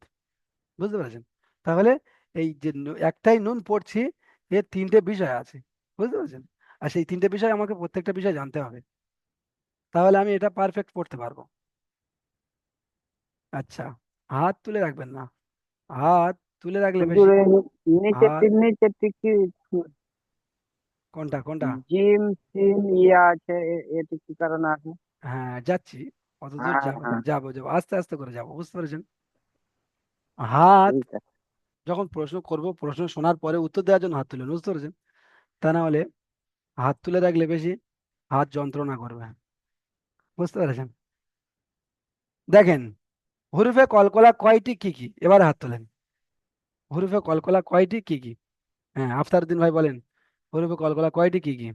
Speaker 1: বুঝতে পেরেছেন। তাহলে এই যে একটাই নুন পড়ছি, এর তিনটে বিষয় আছে, বুঝতে পেরেছেন। আর সেই তিনটে বিষয় আমাকে প্রত্যেকটা বিষয় জানতে হবে, তাহলে আমি এটা পারফেক্ট পড়তে পারবো। আচ্ছা, হাত তুলে রাখবেন না, হাত তুলে রাখলে
Speaker 9: হুজুর
Speaker 1: বেশি।
Speaker 9: এই নিচেরটি
Speaker 1: হাত,
Speaker 9: নিচেরটি কি
Speaker 1: কোনটা কোনটা?
Speaker 9: জিম সিন ইয়া আছে, এটি কি কারণে আছে?
Speaker 1: হ্যাঁ, যাচ্ছি, অত দূর
Speaker 9: হ্যাঁ
Speaker 1: যাবো
Speaker 9: হ্যাঁ,
Speaker 1: যাবো যাবো, আস্তে আস্তে করে যাবো, বুঝতে পেরেছেন। হাত,
Speaker 9: ঠিক আছে।
Speaker 1: যখন প্রশ্ন করব, প্রশ্ন শোনার পরে উত্তর দেওয়ার জন্য হাত তুলেন, বুঝতে পেরেছেন। তা না হলে হাত তুলে রাখলে বেশি হাত যন্ত্রণা করবে, বুঝতে পেরেছেন। দেখেন, হরফে কলকলা কয়টি, কি কি, এবার হাত তোলেন। হরফে কলকলা কয়টি, কি কি? হ্যাঁ, আফতারউদ্দিন ভাই বলেন, হরফে কলকলা কয়টি, কি কি?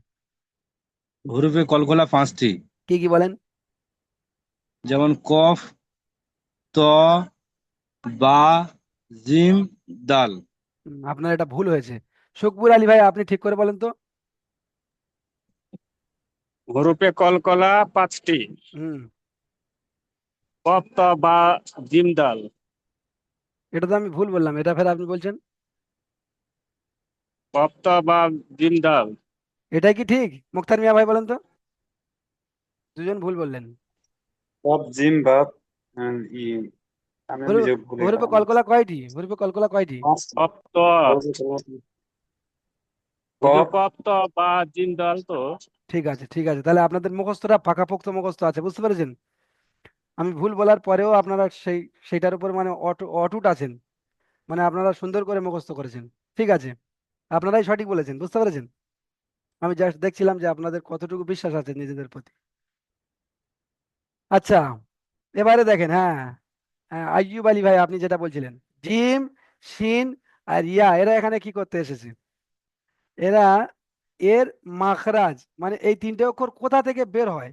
Speaker 3: হরফে কলকলা 5টি।
Speaker 1: কি কি বলেন?
Speaker 3: যেমন কফ, ত, বা, জিম, দাল।
Speaker 1: আপনার এটা ভুল হয়েছে। শুকবুর আলী ভাই, আপনি ঠিক করে বলেন তো।
Speaker 2: হরফে কলকলা 5টি।
Speaker 1: হুম।
Speaker 2: কফ, ত, বা, জিম, দাল।
Speaker 1: এটা তো আমি ভুল বললাম, এটা ফের আপনি বলছেন।
Speaker 2: কফ, ত, বা, জিম, দাল।
Speaker 1: এটাই কি ঠিক? মুক্তার মিয়া ভাই বলেন তো। দুজন ভুল বললেন।
Speaker 4: কফ জিম বা ই আমি
Speaker 1: হরফে
Speaker 4: নিজে ভুলে
Speaker 1: হরফে
Speaker 4: গেলাম।
Speaker 1: কলকলা কয়টি? হরফে কলকলা কয়টি?
Speaker 4: পাঁচটি।
Speaker 2: কফ, ত, হুজুর
Speaker 4: কফ
Speaker 2: কফ, ত, বা, জিম, দাল তো।
Speaker 1: ঠিক আছে, ঠিক আছে, তাহলে আপনাদের মুখস্থটা পাকাপোক্ত মুখস্থ আছে, বুঝতে পেরেছেন? আমি ভুল বলার পরেও আপনারা সেইটার উপর মানে অটুট আছেন, মানে আপনারা সুন্দর করে মুখস্থ করেছেন। ঠিক আছে, আপনারাই সঠিক বলেছেন, বুঝতে পেরেছেন? আমি জাস্ট দেখছিলাম যে আপনাদের কতটুকু বিশ্বাস আছে নিজেদের প্রতি। আচ্ছা, এবারে দেখেন। হ্যাঁ, হ্যাঁ, আইয়ুব আলী ভাই, আপনি যেটা বলছিলেন, জিম, শিন আর ইয়া, এরা এখানে কি করতে এসেছে? এরা এর মাখরাজ মানে এই তিনটে অক্ষর কোথা থেকে বের হয়,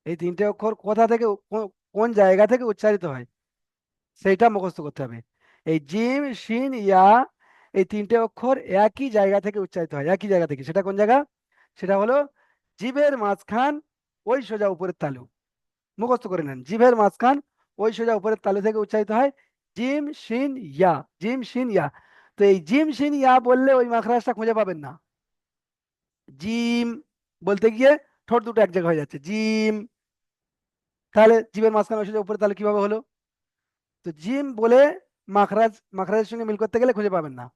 Speaker 1: এই তিনটে অক্ষর কোথা থেকে কোন জায়গা থেকে উচ্চারিত হয়, সেইটা মুখস্থ করতে হবে। এই জিম, শিন, ইয়া, এই তিনটে অক্ষর একই জায়গা থেকে উচ্চারিত হয়, একই জায়গা থেকে। সেটা কোন জায়গা? সেটা হলো জিভের মাঝখান, ওই সোজা উপরের তালু। মুখস্থ করে নেন, জিভের মাঝখান, ওই সোজা উপরের তালু থেকে উচ্চারিত হয় জিম, শিন, ইয়া। জিম, শিন, ইয়া। তো এই জিম, শিন, ইয়া বললে ওই মাখরাজটা খুঁজে পাবেন না। জিম বলতে গিয়ে ঠোঁট দুটো এক জায়গায় হয়ে যাচ্ছে, জিম। তাহলে জিভের মাঝখানে ওই সোজা উপরের তালু কিভাবে হলো? তো জিম বলে মাখরাজের সঙ্গে মিল করতে গেলে খুঁজে পাবেন না।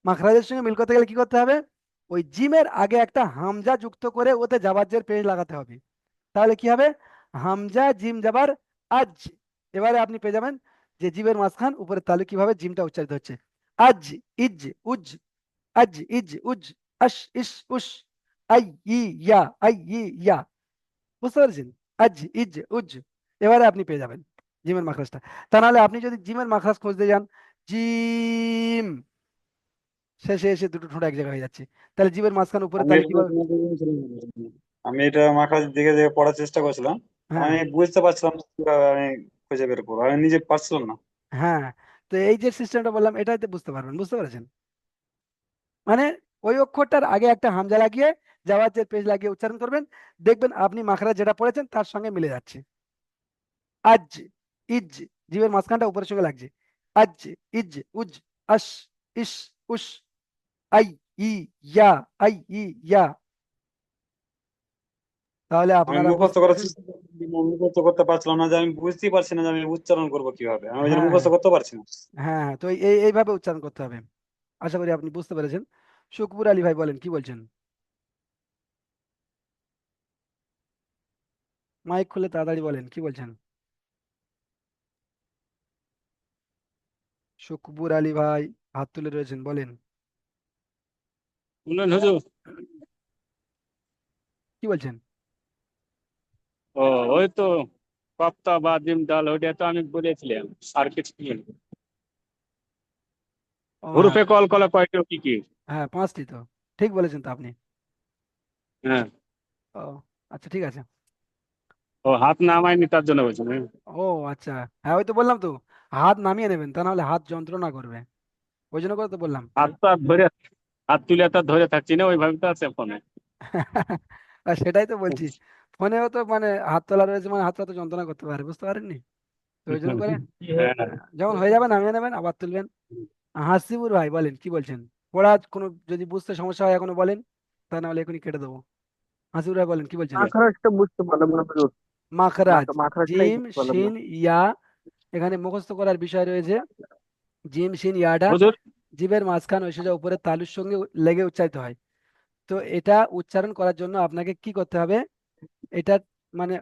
Speaker 1: মাখরাজের সঙ্গে মিল করতে গেলে কি করতে হবে? ওই জিমের আগে একটা হামজা যুক্ত করে ওতে জাবাজের পেশ লাগাতে হবে। তাহলে কি হবে? হামজা জিম জাবার আজ। এবারে আপনি পেয়ে যাবেন যে জিমের মাঝখান উপরের তালু কিভাবে জিমটা উচ্চারিত হচ্ছে। আজ, ইজ, উজ, আজ, ইজ, উজ, আশ, ইস, উস, আই, ই, ইয়া, আই, ই, ইয়া। বুঝতে পেরেছেন? আজ, ইজ, উজ। এবারে আপনি পেয়ে যাবেন জিমের মাখরাজটা। তা নাহলে আপনি যদি জিমের মাখরাজ খুঁজতে যান, জিম, শেষে এসে দুটো ঠোঁট এক জায়গায় হয়ে যাচ্ছে। তাহলে জিমের মাঝখান উপরে
Speaker 4: আমি
Speaker 1: তাহলে
Speaker 4: এটা
Speaker 1: কিভাবে?
Speaker 4: আমি এটা মাখার দিকে দিকে পড়ার চেষ্টা করছিলাম।
Speaker 1: হ্যাঁ,
Speaker 4: আমি বুঝতে পারছিলাম না কিভাবে আমি খুঁজে বের করবো, আমি নিজে পারছিলাম না।
Speaker 1: হ্যাঁ। তো এই যে সিস্টেমটা বললাম, এটাতে বুঝতে পারবেন, বুঝতে পেরেছেন? মানে ওই অক্ষরটার আগে একটা হামজা লাগিয়ে জাওয়াজের পেজ লাগিয়ে উচ্চারণ করবেন, দেখবেন আপনি মাখরাজ যেটা পড়েছেন তার সঙ্গে মিলে যাচ্ছে। আজ, ইজ, জিভের মাঝখানটা উপরের সঙ্গে লাগছে। আজ, ইজ, উজ, আশ, ইস, উস, আই, ই, ইয়া, আই, ই, ইয়া। তাহলে
Speaker 4: আমি
Speaker 1: আপনারা
Speaker 4: মুখস্থ
Speaker 1: বুঝতে
Speaker 4: করার
Speaker 1: পেরেছেন।
Speaker 4: চেষ্টা করছি, কিন্তু মুখস্থ করতে পারছিলাম না, যে আমি বুঝতেই পারছি না যে আমি উচ্চারণ করবো কিভাবে, আমি ওই জন্য
Speaker 1: হ্যাঁ,
Speaker 4: মুখস্থ করতে পারছি না।
Speaker 1: হ্যাঁ, হ্যাঁ, তো এইভাবে উচ্চারণ করতে হবে। আশা করি আপনি বুঝতে পেরেছেন। শুকবুর আলী ভাই বলেন, কি বলছেন? মাইক খুলে তাড়াতাড়ি বলেন, কি বলছেন? শুকবুর আলী ভাই হাত তুলে রয়েছেন, বলেন।
Speaker 2: শুনলেন হুজুর?
Speaker 1: কি বলছেন?
Speaker 2: ও, ওই তো কফ, ত, বা, জিম, দাল, ওইটা তো আমি বলেছিলাম। আর কিছু কি?
Speaker 1: ও হ্যাঁ,
Speaker 2: হরফে কলকলা কয়টি ও কি কি?
Speaker 1: হ্যাঁ, পাঁচটি তো। ঠিক বলেছেন তো আপনি।
Speaker 2: হ্যাঁ।
Speaker 1: ও আচ্ছা, ঠিক আছে।
Speaker 2: ও, হাত নামায়নি তার জন্য বলছেন, হ্যাঁ?
Speaker 1: ও আচ্ছা, হ্যাঁ, ওই তো বললাম তো, হাত নামিয়ে নেবেন, তা নাহলে হাত যন্ত্রণা করবে, ওই জন্য করে তো বললাম।
Speaker 2: হাত তো আর ধরে, হাত তুলে তো আর ধরে থাকছি না, ওইভাবে তো আছে ফোনে।
Speaker 1: আর সেটাই তো বলছি, ফোনেও তো মানে হাত তোলা রয়েছে, মানে হাতটা তো যন্ত্রণা করতে পারে, বুঝতে পারেননি? তো ওই জন্য করে
Speaker 2: হ্যাঁ।
Speaker 1: যখন হয়ে যাবে নামিয়ে নেবেন, আবার তুলবেন। হাসিবুর ভাই বলেন, কি বলছেন? পড়া কোনো যদি বুঝতে সমস্যা হয় এখনো বলেন, তা নাহলে এখনই কেটে দেবো। হাসিবুর ভাই বলেন, কি বলছেন?
Speaker 9: মাখরাজটা বুঝতে পারলাম না হুজুর।
Speaker 1: মাখরাজ,
Speaker 9: মাখরাজটাই
Speaker 1: জিম,
Speaker 9: বুঝতে পারলাম না।
Speaker 1: শিন, ইয়া, এখানে মুখস্থ করার বিষয় রয়েছে। জিম, শিন, ইয়াটা
Speaker 2: হুজুর,
Speaker 1: জিভের মাঝখান ওই সোজা উপরের তালুর সঙ্গে লেগে উচ্চারিত হয়। তো এটা উচ্চারণ করার জন্য আপনাকে কি করতে হবে? এটা মানে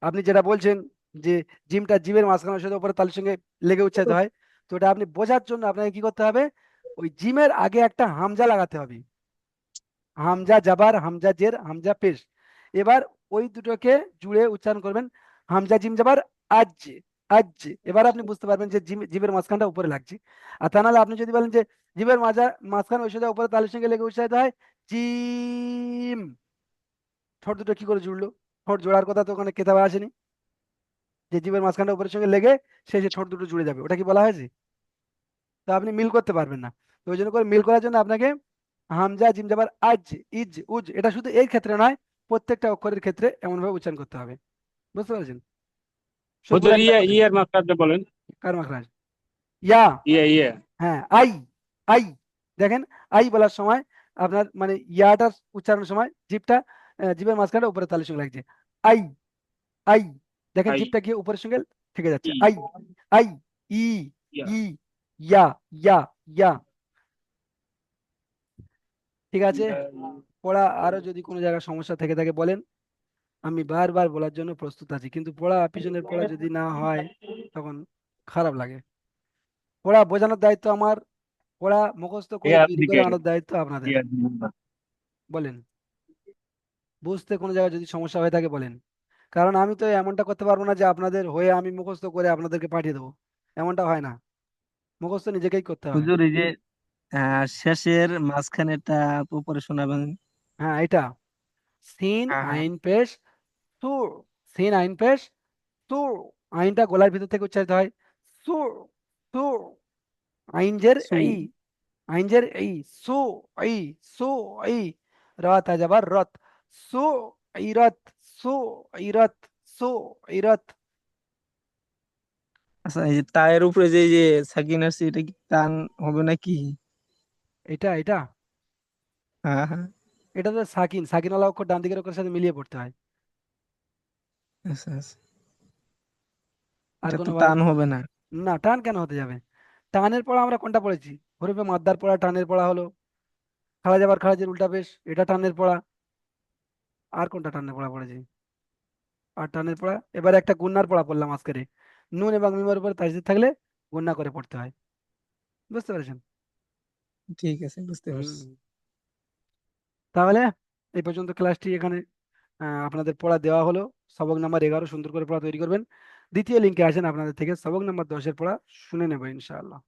Speaker 1: আপনি যেটা বলছেন যে জিমটা জিভের মাঝখান ওই সোজা উপরের তালুর সঙ্গে লেগে উচ্চারিত হয়, তো এটা আপনি বোঝার জন্য আপনাকে কি করতে হবে? ওই জিমের আগে একটা হামজা লাগাতে হবে। হামজা জাবার, হামজা জের, হামজা পেশ। এবার ওই দুটোকে জুড়ে উচ্চারণ করবেন, হামজা জিম জাবার আজ। আজ। এবার আপনি বুঝতে পারবেন যে জিভের মাঝখানটা উপরে লাগছে। আর তা নাহলে আপনি যদি বলেন যে জিভের মাঝখান ওই সোজা উপরে তালুর সঙ্গে লেগে উচ্চারিত হয় জিম, ঠোঁট দুটো কি করে জুড়লো? ঠোঁট জোড়ার কথা তো ওখানে কেতাবে আসেনি যে জিভের মাঝখানটা উপরের সঙ্গে লেগে শেষে ঠোঁট দুটো জুড়ে যাবে, ওটা কি বলা হয়েছে? তো আপনি মিল করতে পারবেন না। তো ওই জন্য করে মিল করার জন্য আপনাকে হামজা জিম জাবার আজ, ইজ, উজ, এটা শুধু এই ক্ষেত্রে নয়, প্রত্যেকটা অক্ষরের ক্ষেত্রে এমন ভাবে উচ্চারণ করতে হবে। বুঝতে পারছেন? সবগুলো
Speaker 2: হুজুর
Speaker 1: একবার
Speaker 2: ইয়ে
Speaker 1: বলেন।
Speaker 2: ইয়ের মাকড়াটা বলেন।
Speaker 1: কার মাখরাজ? ইয়া।
Speaker 2: ইয়ে ইয়ে
Speaker 1: হ্যাঁ, আই। আই। দেখেন, আই বলার সময় আপনার মানে ইয়াটার উচ্চারণের সময় জিভটা জিভের মাঝখানটা উপরে তালের সঙ্গে লাগছে। আই। আই। দেখেন
Speaker 2: আই
Speaker 1: জিভটা গিয়ে উপরের সঙ্গে থেকে যাচ্ছে।
Speaker 2: E
Speaker 1: I. আই। ই।
Speaker 2: ইয়া
Speaker 1: ই। ইয়া। ইয়া। ইয়া। ঠিক আছে? পড়া আরো যদি কোনো জায়গায় সমস্যা থেকে থাকে বলেন, আমি বারবার বলার জন্য প্রস্তুত আছি, কিন্তু পড়া পিছনের পড়া যদি না হয় তখন খারাপ লাগে। পড়া বোঝানোর দায়িত্ব আমার, পড়া মুখস্থ করে
Speaker 2: ইয়ার
Speaker 1: তৈরি করে
Speaker 2: দিকে
Speaker 1: আনার দায়িত্ব আপনাদের।
Speaker 2: ইয়ার
Speaker 1: বলেন, বুঝতে কোনো জায়গায় যদি সমস্যা হয়ে থাকে বলেন, কারণ আমি তো এমনটা করতে পারবো না যে আপনাদের হয়ে আমি মুখস্থ করে আপনাদেরকে পাঠিয়ে দেবো, এমনটা হয় না। মুখস্থ নিজেকেই করতে হবে।
Speaker 5: হুজুর এই যে শেষের মাঝখানেরটা উপরে শোনাবেন।
Speaker 1: হ্যাঁ, এটা সিন
Speaker 5: হ্যাঁ হ্যাঁ।
Speaker 1: আইন পেশ সু, সিন আইন পেশ সু, আইনটা গলার ভিতর থেকে উচ্চারিত হয় সু, সু, আইনজের
Speaker 5: সু।
Speaker 1: এই, আইনজের এই, সু, এই, সু, এই, রাত আজাবার রত, সু, ইরত, সু, ইরত, সু, ইরত।
Speaker 5: আচ্ছা, এই যে তায়ের উপরে যে এই যে সাকিন আছে, এটা কি টান হবে নাকি?
Speaker 1: এটা এটা
Speaker 5: হ্যাঁ হ্যাঁ।
Speaker 1: এটা তো সাকিন, সাকিনওয়ালা অক্ষর ডান দিকের অক্ষরের সাথে মিলিয়ে পড়তে হয়।
Speaker 5: আচ্ছা আচ্ছা।
Speaker 1: আর
Speaker 5: এটা তো
Speaker 1: কোনো ভাই?
Speaker 5: টান হবে না?
Speaker 1: না, টান কেন হতে যাবে? টানের পড়া আমরা কোনটা পড়েছি? হরফে মাদ্দার পড়া টানের পড়া হলো, খারাজ আবার খারাজের উল্টা পেশ, এটা টানের পড়া। আর কোনটা টানের পড়া পড়েছি? আর টানের পড়া এবার একটা গুন্নার পড়া পড়লাম আজকের। নুন এবং মিমের উপরে তাসদিদ থাকলে গুন্না করে পড়তে হয়। বুঝতে পেরেছেন?
Speaker 5: ঠিক আছে, বুঝতে
Speaker 1: হুম।
Speaker 5: পারছি।
Speaker 1: তাহলে এই পর্যন্ত ক্লাসটি এখানে আপনাদের পড়া দেওয়া হলো। সবক নাম্বার 11 সুন্দর করে পড়া তৈরি করবেন। দ্বিতীয় লিঙ্কে আসেন, আপনাদের থেকে সবক নাম্বার 10-এর পড়া শুনে নেবো ইনশাআল্লাহ।